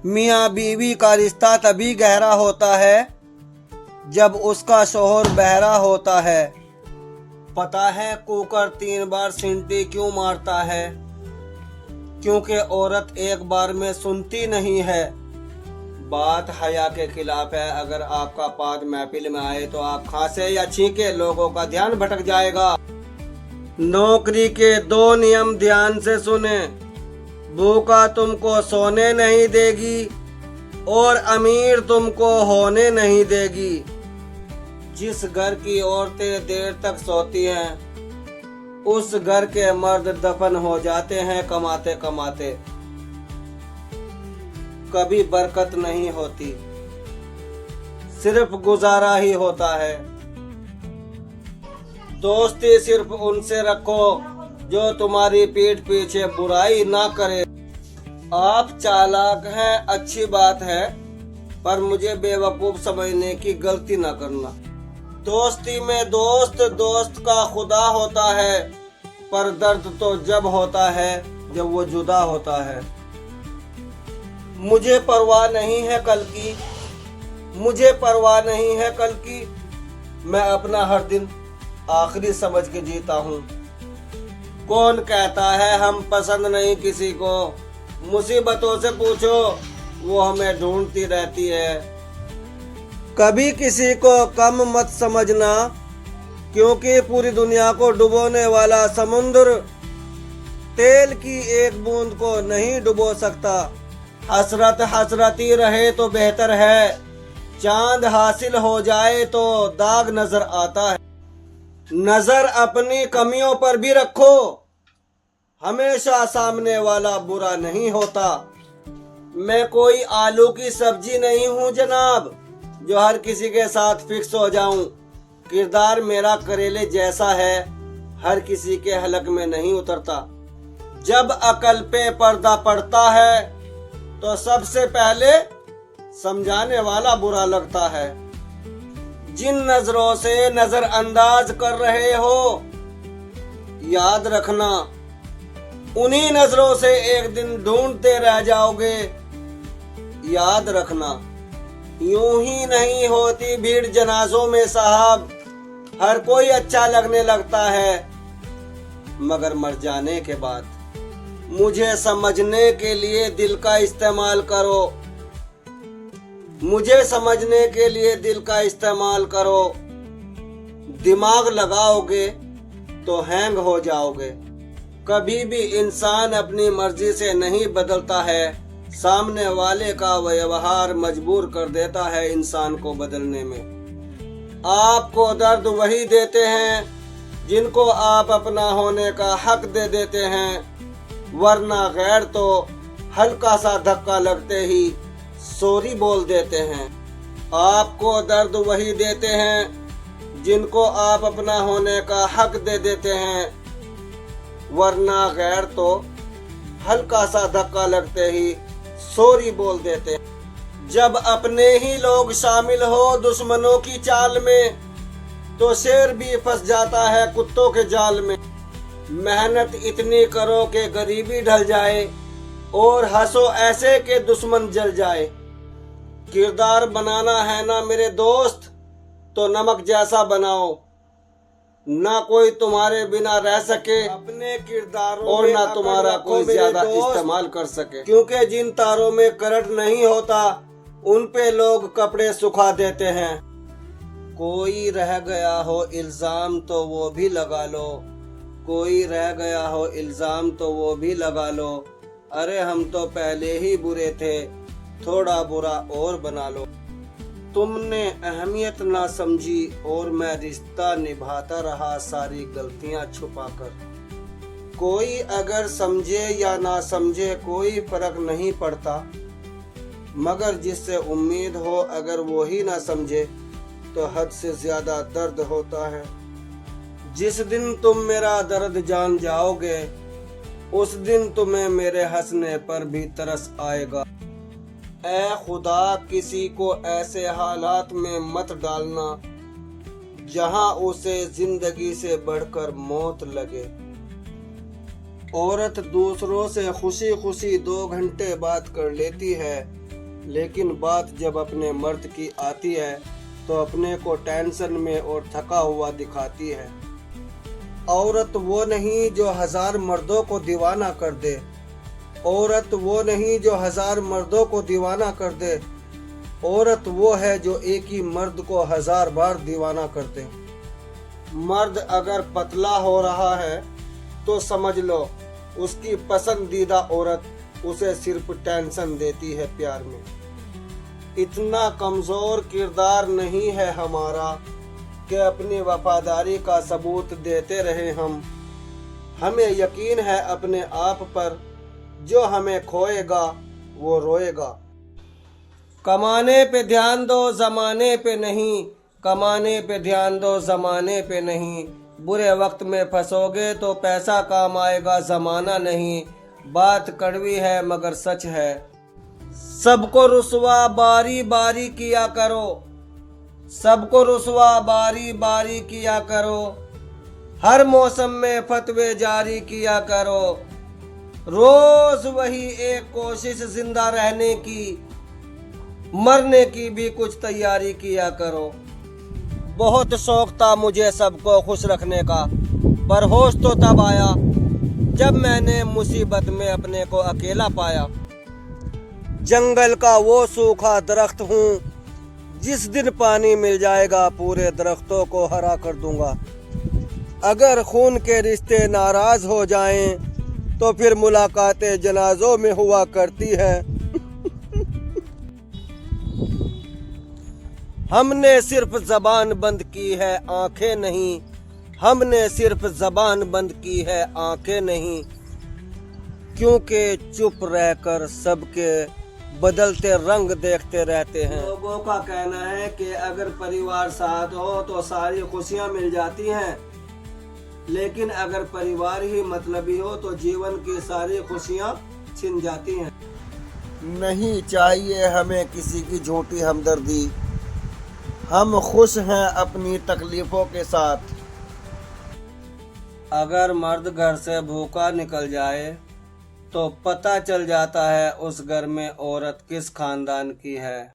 मियाँ बीवी का रिश्ता तभी गहरा होता है जब उसका शौहर बहरा होता है। पता है कुकर 3 बार सीटी क्यों मारता है? क्योंकि औरत एक बार में सुनती नहीं है। बात हया के खिलाफ है। अगर आपका पाद महफिल में आए तो आप खांसे या छींके, लोगों का ध्यान भटक जाएगा। नौकरी के 2 नियम ध्यान से सुने। भूखा तुमको सोने नहीं देगी और अमीर तुमको होने नहीं देगी। जिस घर की औरतें देर तक सोती हैं उस घर के मर्द दफन हो जाते हैं कमाते कमाते। कभी बरकत नहीं होती, सिर्फ गुजारा ही होता है। दोस्ती सिर्फ उनसे रखो जो तुम्हारी पीठ पीछे बुराई ना करे। आप चालाक हैं, अच्छी बात है, पर मुझे बेवकूफ समझने की गलती ना करना। दोस्ती में दोस्त का खुदा होता है, पर दर्द तो जब होता है जब वो जुदा होता है। मुझे परवाह नहीं है कल की, मुझे परवाह नहीं है कल की। मैं अपना हर दिन आखिरी समझ के जीता हूँ। कौन कहता है हम पसंद नहीं किसी को? मुसीबतों से पूछो, वो हमें ढूंढती रहती है। कभी किसी को कम मत समझना, क्योंकि पूरी दुनिया को डुबोने वाला समुद्र तेल की एक बूंद को नहीं डुबो सकता। हसरत हसरती रहे तो बेहतर है, चांद हासिल हो जाए तो दाग नजर आता है। नजर अपनी कमियों पर भी रखो, हमेशा सामने वाला बुरा नहीं होता। मैं कोई आलू की सब्जी नहीं हूँ जनाब, जो हर किसी के साथ फिक्स हो जाऊं। किरदार मेरा करेले जैसा है, हर किसी के हलक में नहीं उतरता। जब अकल पे पर्दा पड़ता है तो सबसे पहले समझाने वाला बुरा लगता है। जिन नजरों से नजरअंदाज कर रहे हो, याद रखना उन्हीं नजरों से एक दिन ढूंढते रह जाओगे। याद रखना यूं ही नहीं होती भीड़ जनाजों में साहब। हर कोई अच्छा लगने लगता है, मगर मर जाने के बाद। मुझे समझने के लिए दिल का इस्तेमाल करो, मुझे समझने के लिए दिल का इस्तेमाल करो। दिमाग लगाओगे तो हैंग हो जाओगे। कभी भी इंसान अपनी मर्जी से नहीं बदलता है, सामने वाले का व्यवहार मजबूर कर देता है इंसान को बदलने में। आपको दर्द वही देते हैं जिनको आप अपना होने का हक दे देते हैं, वरना गैर तो हल्का सा धक्का लगते ही सॉरी बोल देते हैं। आपको दर्द वही देते हैं जिनको आप अपना होने का हक दे देते हैं, वरना गैर तो हल्का सा धक्का लगते ही सॉरी बोल देते हैं। जब अपने ही लोग शामिल हो दुश्मनों की चाल में, तो शेर भी फंस जाता है कुत्तों के जाल में। मेहनत इतनी करो कि गरीबी ढल जाए, और हंसो ऐसे के दुश्मन जल जाए। किरदार बनाना है ना मेरे दोस्त, तो नमक जैसा बनाओ, ना कोई तुम्हारे बिना रह सके अपने किरदारों और ना तुम्हारा कोई ज्यादा इस्तेमाल कर सके। क्योंकि जिन तारों में करंट नहीं होता उन पे लोग कपड़े सुखा देते हैं। कोई रह गया हो इल्जाम तो वो भी लगा लो, कोई रह गया हो इल्जाम तो वो भी लगा लो। अरे हम तो पहले ही बुरे थे, थोड़ा बुरा और बना लो। तुमने अहमियत ना समझी और मैं रिश्ता निभाता रहा सारी गलतियां छुपाकर। कोई अगर समझे या ना समझे कोई फर्क नहीं पड़ता, मगर जिससे उम्मीद हो अगर वो ही ना समझे तो हद से ज्यादा दर्द होता है। जिस दिन तुम मेरा दर्द जान जाओगे, उस दिन तुम्हें मेरे हंसने पर भी तरस आएगा। ऐ खुदा, किसी को ऐसे हालात में मत डालना जहां उसे जिंदगी से बढ़कर मौत लगे। औरत दूसरों से खुशी खुशी 2 घंटे बात कर लेती है, लेकिन बात जब अपने मर्द की आती है तो अपने को टेंशन में और थका हुआ दिखाती है। औरत वो नहीं जो 1000 मर्दों को दीवाना कर दे। औरत वो नहीं जो 1000 मर्दों को दीवाना कर दे। औरत वो है जो एक ही मर्द को 1000 बार दीवाना कर दे। मर्द अगर पतला हो रहा है तो समझ लो उसकी पसंदीदा औरत उसे सिर्फ टेंशन देती है प्यार में। इतना कमजोर किरदार नहीं है हमारा कि अपनी वफादारी का सबूत देते रहे हम। हमें यकीन है अपने आप पर, जो हमें खोएगा वो रोएगा। कमाने पे ध्यान दो जमाने पे नहीं, कमाने पे ध्यान दो जमाने पे नहीं। बुरे वक्त में फंसोगे तो पैसा काम आएगा, जमाना नहीं। बात कड़वी है मगर सच है। सबको रुसवा बारी बारी किया करो, सबको रुसवा बारी बारी किया करो। हर मौसम में फतवे जारी किया करो। रोज वही एक कोशिश जिंदा रहने की, मरने की भी कुछ तैयारी किया करो। बहुत शौक था मुझे सबको खुश रखने का, पर होश तो तब आया जब मैंने मुसीबत में अपने को अकेला पाया। जंगल का वो सूखा दरख्त हूँ, जिस दिन पानी मिल जाएगा पूरे दरख्तों को हरा कर दूंगा। अगर खून के रिश्ते नाराज हो जाएं तो फिर मुलाकातें जनाजों में हुआ करती हैं। हमने सिर्फ जबान बंद की है आंखें नहीं, हमने सिर्फ जबान बंद की है आंखें नहीं। क्योंकि चुप रहकर सबके बदलते रंग देखते रहते हैं। लोगों का कहना है कि अगर परिवार साथ हो तो सारी खुशियां मिल जाती हैं, लेकिन अगर परिवार ही मतलबी हो तो जीवन की सारी खुशियां छिन जाती हैं। नहीं चाहिए हमें किसी की झूठी हमदर्दी, हम खुश हैं अपनी तकलीफों के साथ। अगर मर्द घर से भूखा निकल जाए तो पता चल जाता है उस घर में औरत किस खानदान की है।